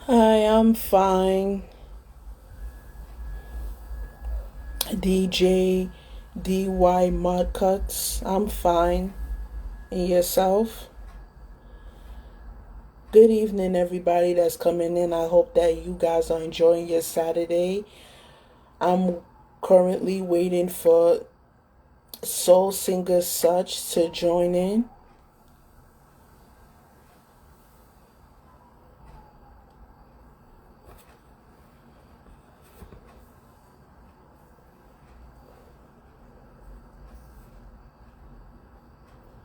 Hi, I'm fine. DJ DY Mudcuts. I'm fine. And yourself? Good evening, everybody that's coming in. I hope that you guys are enjoying your Saturday. I'm currently waiting for Soul Singer Such to join in.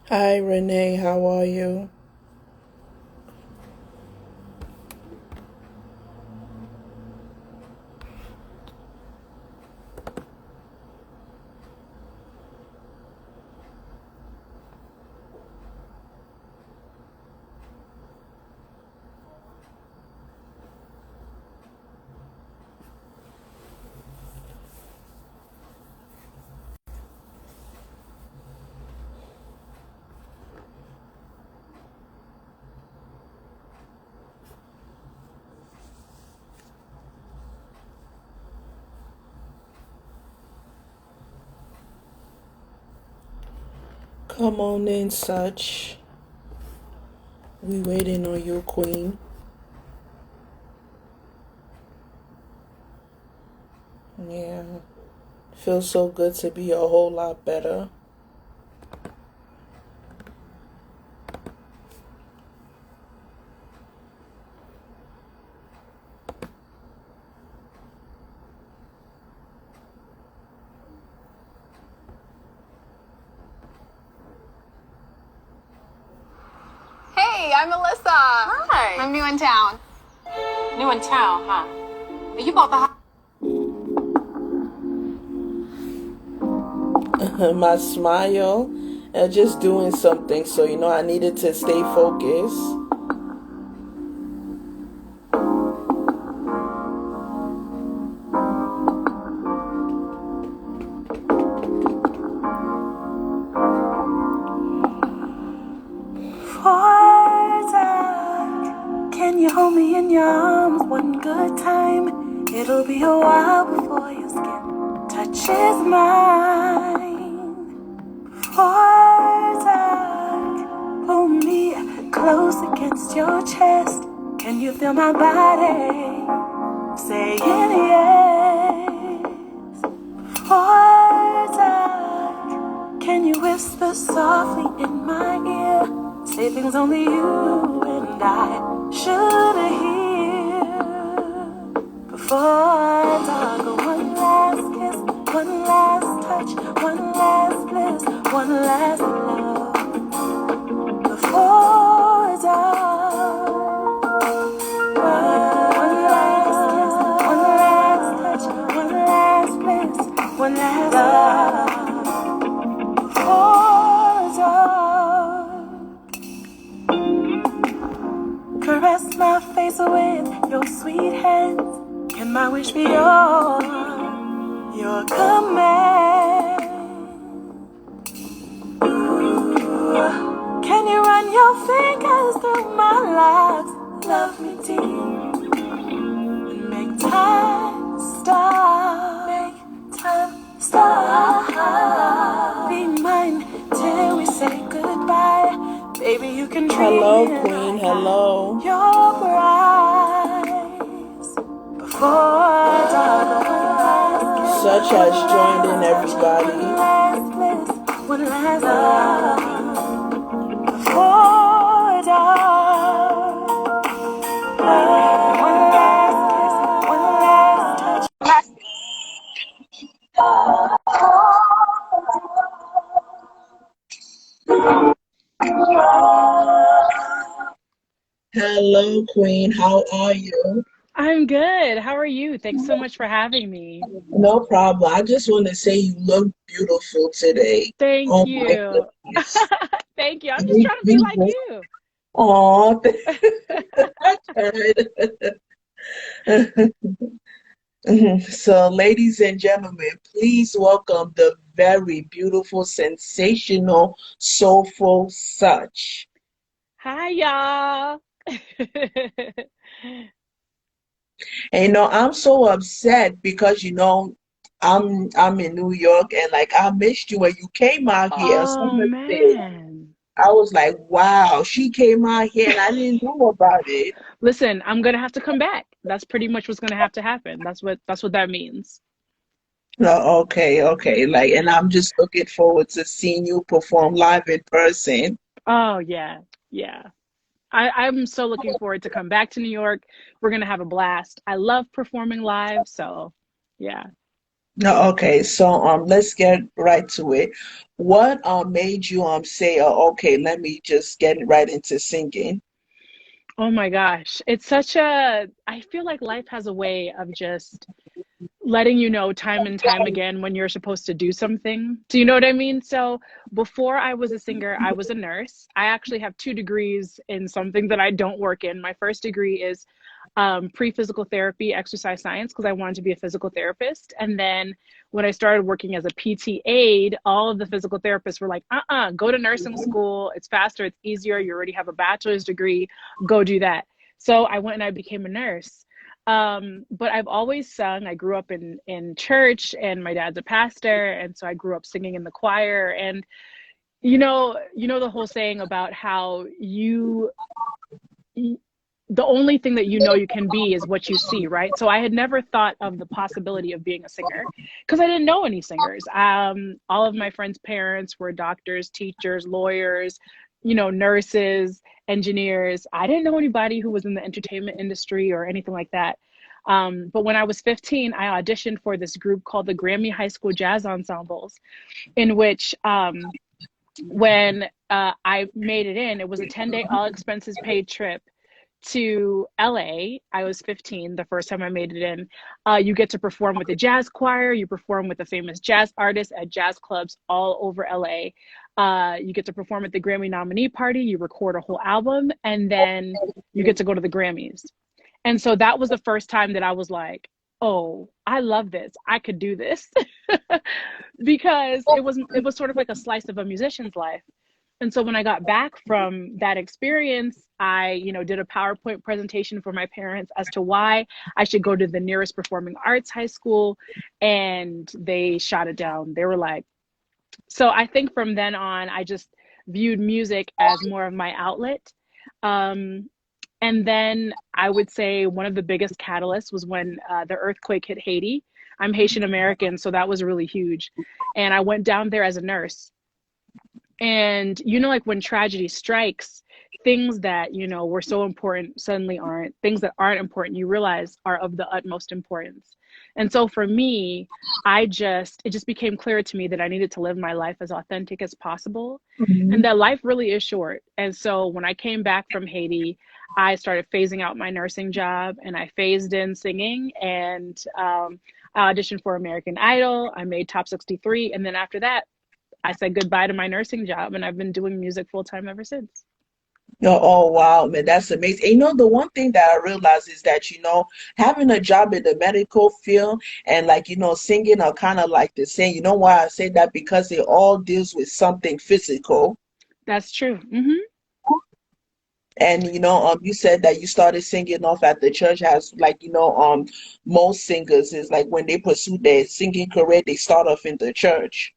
Hi, Renee. How are you? Come on in, Such. We waiting on you, Queen. Yeah. Feels so good to be a whole lot better. Hey, I'm Alyssa. Hi. I'm new in town. New in town, huh? You bought the house. My smile, just doing something. So, I needed to stay focused. Can you hold me in your arms one good time? It'll be a while before your skin touches mine. For dark, pull me close against your chest. Can you feel my body saying yes? For dark, can you whisper softly in my ear? Say things only you and I should hear. Before dark, one last kiss, one last touch, one last bliss, one last love. Before dark, one last kiss, one last touch, one last bliss, one last love. Before dark, caress my face with your sweet hands. Can my wish be your command? Can you run your fingers through my locks? Love me deep and make time stop. Make time stop. Be mine till we say goodbye. Baby, you can treat Hello, me Queen. like Hello. your prize. Before dark, Such has joined in, everybody. one last bliss, one last love. Before dark, one last kiss, one last touch. Hello, Queen. How are you? I'm good. How are you? Thanks so much for having me. No problem. I just want to say you look beautiful today. Thank Oh my you. goodness. Thank you. I'm just trying to be like you. Oh, so, ladies and gentlemen, please welcome the very beautiful, sensational, soulful Such. Hi, y'all. And I'm so upset because I'm in New York and like I missed you when you came out here. Oh Summer Day. man. I was like, wow, she came out here and I didn't know about it. Listen, I'm gonna have to come back. That's pretty much what's gonna have to happen. That's what that means. No, okay, okay. Like, and I'm just looking forward to seeing you perform live in person. Oh yeah, yeah. I'm so looking forward to come back to New York. We're gonna have a blast. I love performing live, so yeah. No, okay. So let's get right to it. What made you say, oh, okay, let me just get right into singing? Oh my gosh. I feel like life has a way of just letting you know time and time again when you're supposed to do something. Do you know what I mean? So before I was a singer, I was a nurse. I actually have 2 degrees in something that I don't work in. My first degree is pre-physical therapy, exercise science, because I wanted to be a physical therapist. And then when I started working as a PT aide, all of the physical therapists were like, go to nursing school. It's faster, it's easier. You already have a bachelor's degree. Go do that. So I went and I became a nurse. But I've always sung. I grew up in church, and my dad's a pastor, and so I grew up singing in the choir. And the whole saying about how the only thing that you can be is what you see, right? So I had never thought of the possibility of being a singer because I didn't know any singers. All of my friends' parents were doctors, teachers, lawyers, nurses, engineers. I didn't know anybody who was in the entertainment industry or anything like that. But when I was 15, I auditioned for this group called the Grammy High School Jazz Ensembles, in which when I made it in, it was a 10-day all expenses paid trip to LA. I was 15 the first time I made it in. You get to perform with the jazz choir, you perform with a famous jazz artist at jazz clubs all over LA. You get to perform at the Grammy nominee party, you record a whole album, and then you get to go to the Grammys. And so that was the first time that I was like, oh, I love this. I could do this. Because it was sort of like a slice of a musician's life. And so when I got back from that experience, I, did a PowerPoint presentation for my parents as to why I should go to the nearest performing arts high school, and they shot it down. They were like, so I think from then on, I just viewed music as more of my outlet. Um, and then I would say one of the biggest catalysts was when the earthquake hit Haiti. I'm Haitian American, so that was really huge. And I went down there as a nurse. And like when tragedy strikes, things that, were so important suddenly aren't. Things that aren't important, you realize are of the utmost importance. And so for me, it just became clear to me that I needed to live my life as authentic as possible, and that life really is short. And so when I came back from Haiti, I started phasing out my nursing job, and I phased in singing, and I auditioned for American Idol. I made top 63. And then after that, I said goodbye to my nursing job, and I've been doing music full time ever since. No, oh wow, man, that's amazing. And the one thing that I realized is that, having a job in the medical field and like, singing are kind of like the same. You know why I say that? Because it all deals with something physical. That's true. And you said that you started singing off at the church as like, most singers is like when they pursue their singing career, they start off in the church.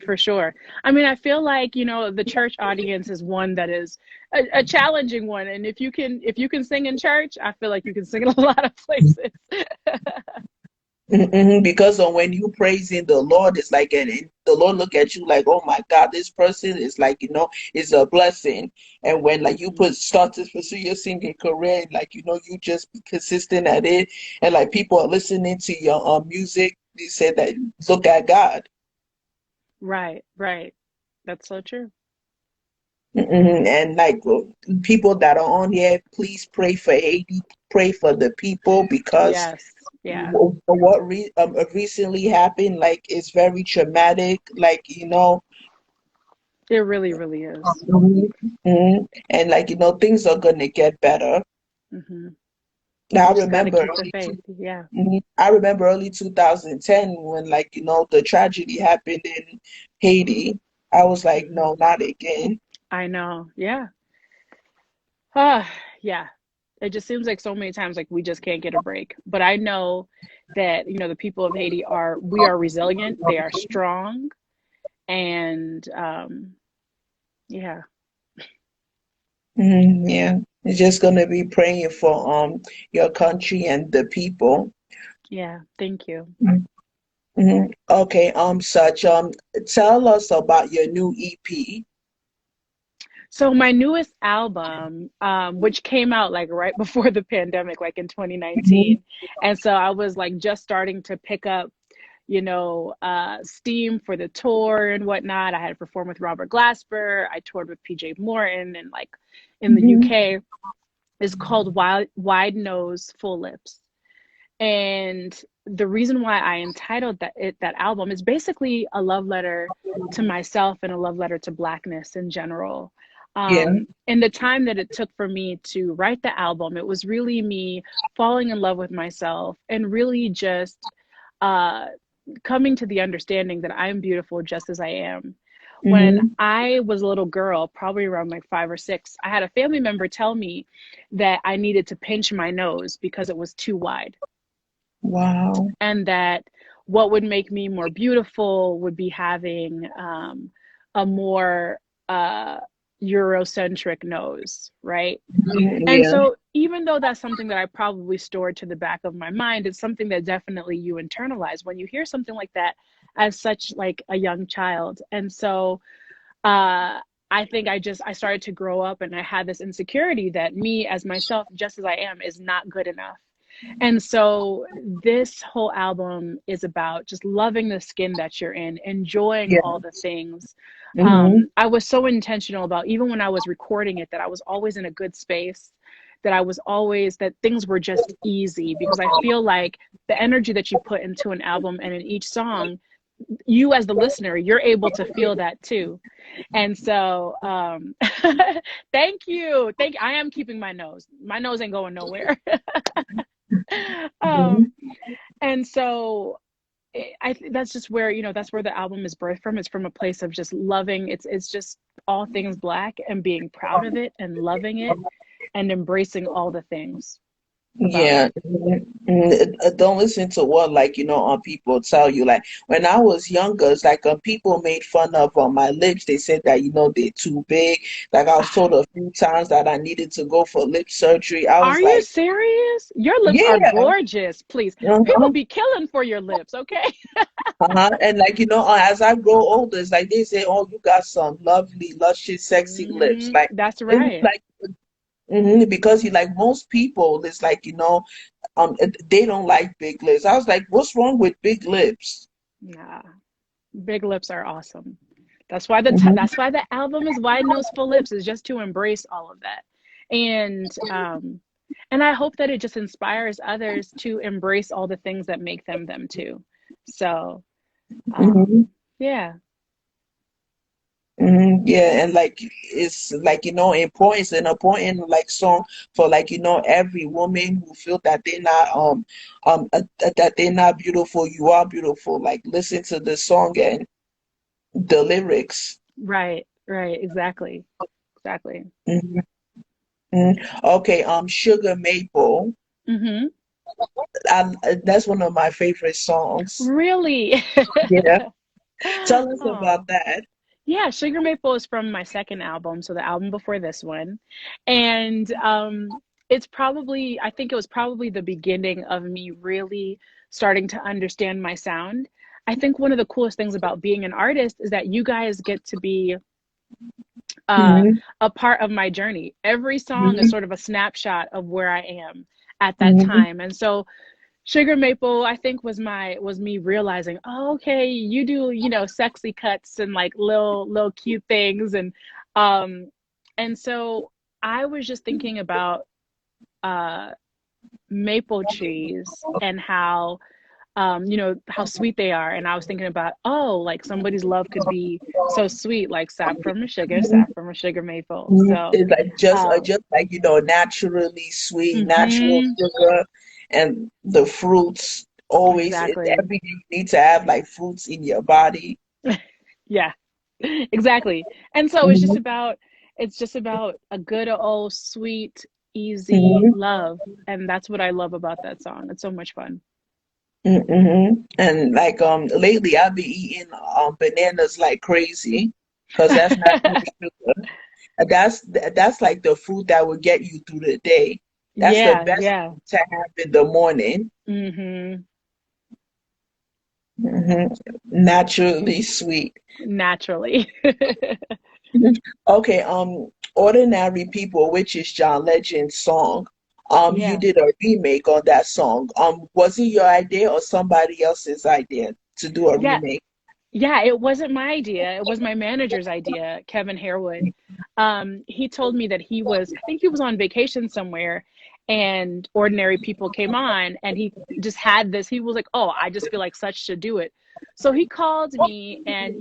For sure. I mean, I feel like, the church audience is one that is a challenging one. And if you can sing in church, I feel like you can sing in a lot of places. Because when you praising the Lord, it's like, and the Lord look at you like, oh my God, this person is like, is a blessing. And when like you start to pursue your singing career, and, like, you just be consistent at it, and like people are listening to your music, you say that look at God. Right, right. That's so true. And like people that are on here, please pray for Haiti, pray for the people because Yes. Yeah. what recently happened, like it's very traumatic. Like It really, really is. and like things are gonna get better. hmm Now You I just got to remember keep the faith. Yeah. I remember early 2010 when like the tragedy happened in Haiti. I was like, hmm no, not again. I know. Yeah. Ah, yeah. It just seems like so many times like we just can't get a break. But I know that, the people of Haiti we are resilient, they are strong, and yeah. Yeah, it's just gonna be praying for your country and the people. Yeah, thank you. Okay, such tell us about your new EP. So my newest album, which came out like right before the pandemic, like in Mhm. 2019. And so I was like just starting to pick up, steam for the tour and whatnot. I had performed with Robert Glasper. I toured with PJ Morton and like in the Mhm. UK. It's called Wide Nose, Full Lips. And the reason why I entitled that album is basically a love letter to myself and a love letter to Blackness in general. Yeah. And the time that it took for me to write the album, it was really me falling in love with myself and really just uh, coming to the understanding that I'm beautiful just as I am. When Hmm. I was a little girl, probably around like 5 or 6, I had a family member tell me that I needed to pinch my nose because it was too wide, Wow. and that what would make me more beautiful would be having a more Eurocentric nose, right? And Yeah. so, even though that's something that I probably stored to the back of my mind, it's something that definitely you internalize when you hear something like that as such like a young child. And so, uh, I think I started to grow up and I had this insecurity that me as myself, just as I am, is not good enough. And so this whole album is about just loving the skin that you're in, enjoying Yeah. all the things. Hmm. I was so intentional about, even when I was recording it, that I was always in a good space, that things were just easy, because I feel like the energy that you put into an album and in each song, you as the listener, you're able to feel that too. And so, thank you. I am keeping my nose. My nose ain't going nowhere. um, and so that's just where, that's where the album is birthed from. It's from a place of just loving. It's just all things Black and being proud of it and loving it and embracing all the things about Yeah. it. Don't listen to what people tell you. Like when I was younger, it's like people made fun of my lips. They said that they're too big. Like I was told a few times that I needed to go for lip surgery. I Are was you like, serious? Your lips are yeah. gorgeous. Please, people Uh-huh. be killing for your lips, okay? Uh-huh. And as I grow older, it's like they say, "Oh, you got some lovely, luscious, sexy lips." Like That's it was right. like, because you like most people, it's like they don't like big lips. I was like, "What's wrong with big lips?" Yeah, big lips are awesome. That's why Hmm. that's why the album is Wide Nose Full Lips, is just to embrace all of that. And I hope that it just inspires others to embrace all the things that make them them too. So, Hmm. yeah. Yeah, and like it's like important. It's an important like song for like every woman who feel that they're not that they're not beautiful. You are beautiful. Like listen to the song and the lyrics. Right, right, exactly. Exactly. Mhm. Mhm. Okay, Sugar Maple. Hmm. That's one of my favorite songs. Really? Yeah, tell us Oh. about that. Yeah, Sugar Maple is from my second album, so the album before this one. And I think it was probably the beginning of me really starting to understand my sound. I think one of the coolest things about being an artist is that you guys get to be uh, Hmm. a part of my journey. Every song is Hmm. sort of a snapshot of where I am at that Hmm. time. And so Sugar Maple, I think, was me realizing, oh, okay, you do, sexy cuts and like little cute things. Um and so I was just thinking about uh maple trees and how how sweet they are. And I was thinking about, oh, like somebody's love could be so sweet, like sap from a sugar maple. So It's like um just like naturally sweet, natural mhm, sugar, and the fruits always. exactly. Every day you need to have like fruits in your body. Yeah. Exactly. And so Hmm. it's just about a good old sweet easy love. And that's what I love about that song. It's so much fun. And like lately I've been eating bananas like crazy because that's natural sugar. And that's like the food that will get you through the day. That's the Yeah, best yeah. food to have in the morning. Hmm. hmm Naturally sweet. Naturally. Okay, Ordinary People, which is John Legend's song. You Yeah. did a remake on that song. Was it your idea or somebody else's idea to do a Yeah. remake? Yeah, it wasn't my idea. It was my manager's idea, Kevin Harewood. He told me that I think he was on vacation somewhere, and Ordinary People came on, and he just had this. He was like, "Oh, I just feel like such should do it." So he called me, and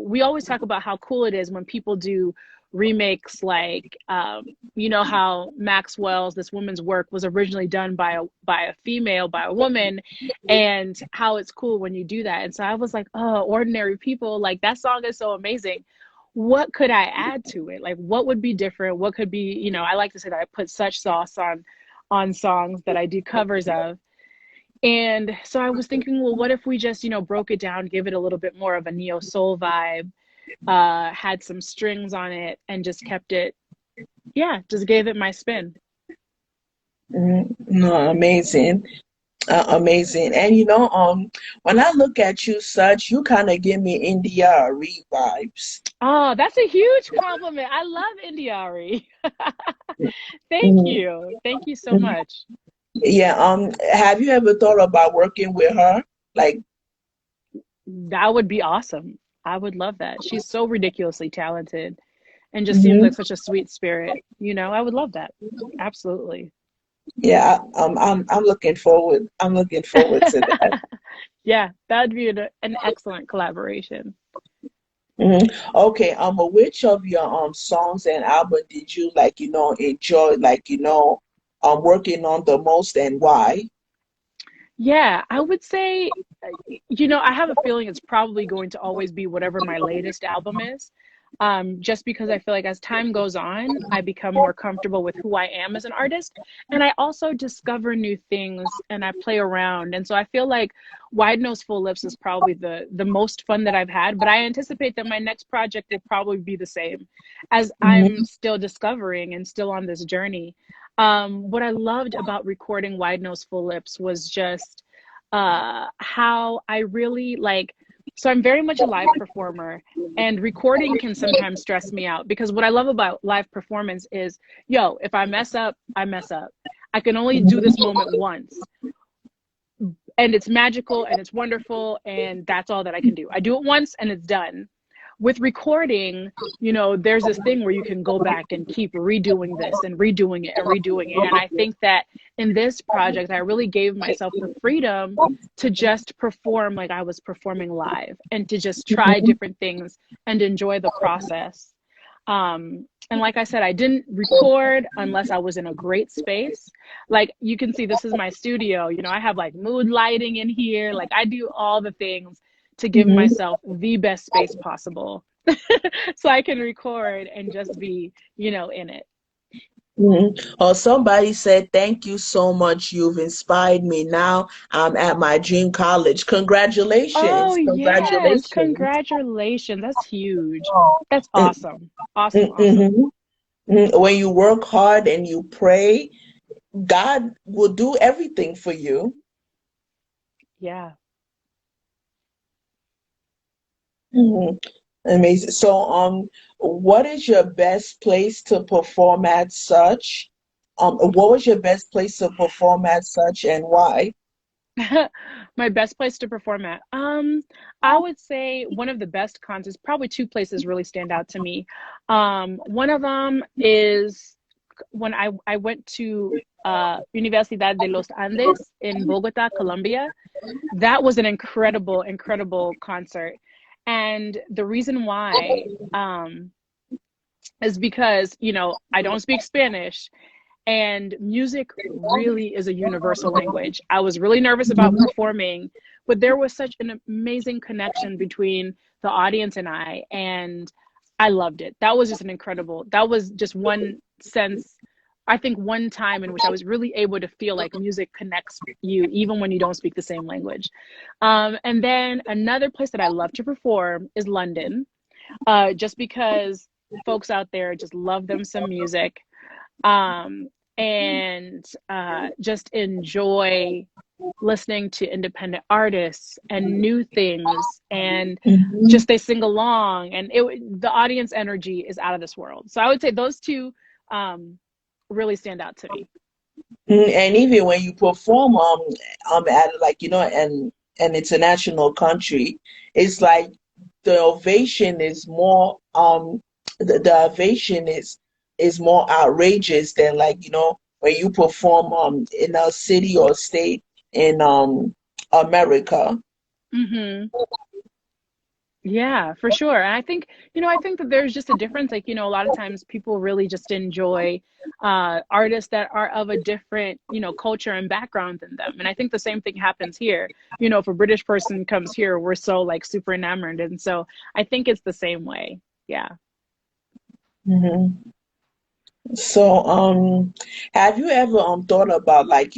we always talk about how cool it is when people do remakes, like how Maxwell's This Woman's Work was originally done by a female, by a woman, and how it's cool when you do that. And so I was like, oh, Ordinary People, like that song is so amazing. What could I add to it? Like, what would be different? What could be, I like to say that I put such sauce on songs that I do covers of. And so I was thinking, well, what if we just, broke it down, give it a little bit more of a neo soul vibe, had some strings on it, and just kept it, yeah, just gave it my spin. No, amazing. Amazing. And when I look at you, such, you kind of give me India Arie vibes. Oh, that's a huge compliment. I love Indiari. Thank Mhm. you. Thank you so Mhm. much. Yeah. Have you ever thought about working with her? Like, That would be awesome. I would love that. She's so ridiculously talented and just seems mhm. like such a sweet spirit. I would love that. Absolutely. Yeah, I'm looking forward. I'm looking forward to that. Yeah, that'd be an excellent collaboration. Okay. Which of your songs and album did you like, enjoy, like, working on the most and why? Yeah, I would say, I have a feeling it's probably going to always be whatever my latest album is. Just because I feel like as time goes on, I become more comfortable with who I am as an artist. And I also discover new things and I play around. And so I feel like Wide Nose Full Lips is probably the most fun that I've had. But I anticipate that my next project will probably be the same as I'm hmm still discovering and still on this journey. What I loved about recording Wide Nose Full Lips was just how I really like. So I'm very much a live performer, and recording can sometimes stress me out because what I love about live performance is, yo, if I mess up, I mess up. I can only do this moment once, and it's magical and it's wonderful, and that's all that I can do. I do it once and it's done. With recording, there's this thing where you can go back and keep redoing this and redoing it and redoing it. And I think that in this project, I really gave myself the freedom to just perform like I was performing live and to just try different things and enjoy the process. And like I said, I didn't record unless I was in a great space. Like you can see, this is my studio. I have like mood lighting in here. Like I do all the things to give hmm myself the best space possible so I can record and just be, in it. Or somebody said, "Thank you so much. You've inspired me. Now I'm at my dream college. Oh, Congratulations. yes. Congratulations." Congratulations. That's huge. That's awesome. Awesome. Awesome. Mm-hmm. When you work hard and you pray, God will do everything for you. Yeah. Mhm. Amazing. So, what is your best place to perform at such? What was your best place to perform at such and why? My best place to perform at. I would say one of the best concerts, probably two places really stand out to me. One of them is when I went to Universidad de los Andes in Bogota, Colombia. That was an incredible, incredible concert. And the reason why is because, I don't speak Spanish and music really is a universal language. I was really nervous about performing, but there was such an amazing connection between the audience and I loved it. That was just one sense I think one time in which I was really able to feel like music connects you even when you don't speak the same language. And then another place that I love to perform is London, just because folks out there just love them some music, um, and just enjoy listening to independent artists and new things, and Mhm. just they sing along, and the audience energy is out of this world. So I would say those two really stand out to me. And even when you perform at like an international country, it's like the ovation is more the ovation is more outrageous than like when you perform in a city or state in America. Hmm. Yeah, for sure. And I think, I think that there's just a difference. Like, a lot of times people really just enjoy artists that are of a different, culture and background than them. And I think the same thing happens here. If a British person comes here, we're so like super enamored. And so I think it's the same way. Yeah. Hmm. So have you ever thought about like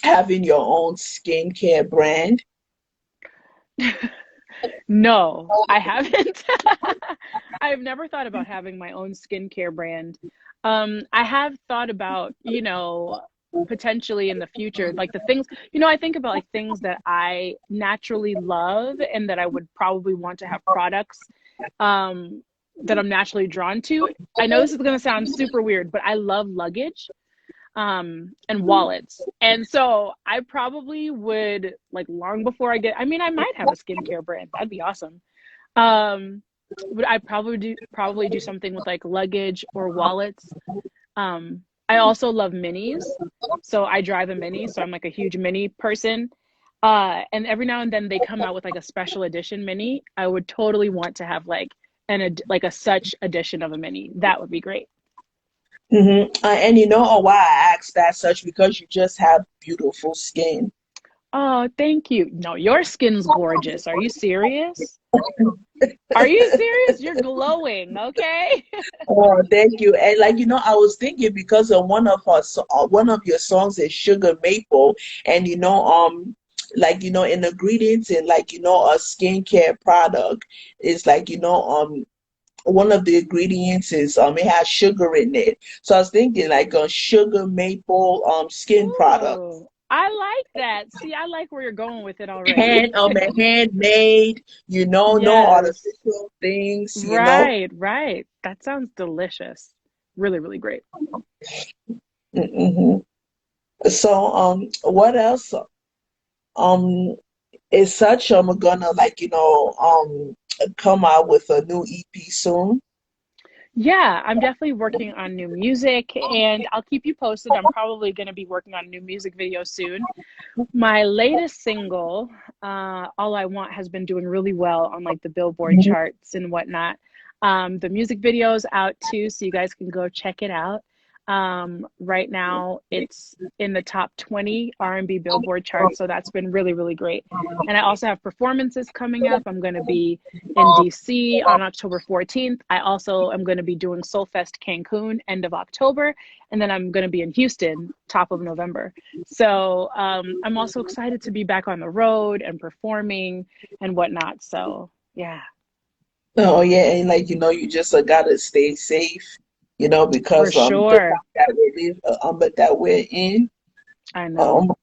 having your own skincare brand? No, I haven't. I've never thought about having my own skincare brand. I have thought about, potentially in the future, like the things, I think about like things that I naturally love and that I would probably want to have products that I'm naturally drawn to. I know this is going to sound super weird, but I love luggage and wallets. And so I probably would, like, long before I mean, I might have a skincare brand. That'd be awesome. Um, but I probably do something with like luggage or wallets. I also love minis. So I drive a mini, so I'm like a huge mini person. And every now and then they come out with like a special edition mini. I would totally want to have like like a such edition of a mini. That would be great. And why I asked that such because you just have beautiful skin. Oh, thank you. No, your skin's gorgeous. Are you serious? Are you serious? You're glowing, okay? Oh, thank you. And like I was thinking because of one of your songs is Sugar Maple, and like in ingredients in like a skincare product is like one of the ingredients is it has sugar in it. So I was thinking like a sugar maple skin product. Ooh, I like that. See, I like where you're going with it already. Handmade, no Yes. artificial things. Right, right. That sounds delicious. Really, really great. Hmm. So what else um is such gonna like come out with a new EP soon? Yeah, I'm definitely working on new music and I'll keep you posted. I'm probably going to be working on a new music video soon. My latest single, All I Want, has been doing really well on like the Billboard charts and whatnot. The music video's out too, so you guys can go check it out. Right now, it's in the top 20 R&B Billboard charts, so that's been really, really great. And I also have performances coming up. I'm going to be in DC on October 14th. I also am going to be doing Soulfest Cancun end of October, and then I'm going to be in Houston top of November. So I'm also excited to be back on the road and performing and whatnot. So yeah, Oh yeah, and like you just gotta stay safe, for because the sure. time that we live, but that we're in, I know. um,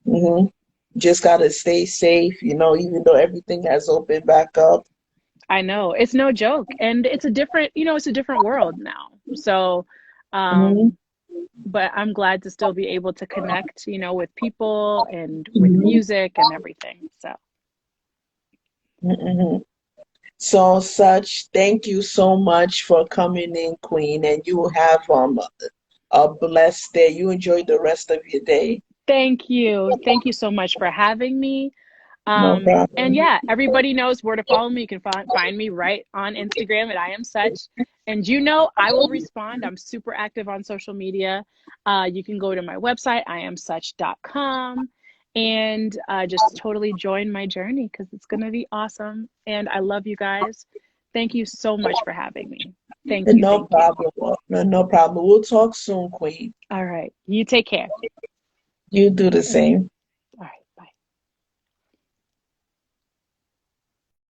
mhm, just gotta stay safe, even though everything has opened back up. I know. It's no joke. And it's a different, it's a different world now. So, Hmm. um, but I'm glad to still be able to connect, with people and with music and everything. So, Hmm. So such, thank you so much for coming in, Queen, and you have a blessed day. You enjoy the rest of your day. thank you. Thank you so much for having me. No And problem. yeah, everybody knows where to follow me. You can find me right on Instagram at I am such. And I will respond. I'm super active on social media. You can go to my website, iamsuch.com, and just totally join my journey because it's going to be awesome. And I love you guys. Thank you so much for having me. Thank you. No Thank you. problem. No problem. We'll talk soon, Queen. All right. You take care. You do the same.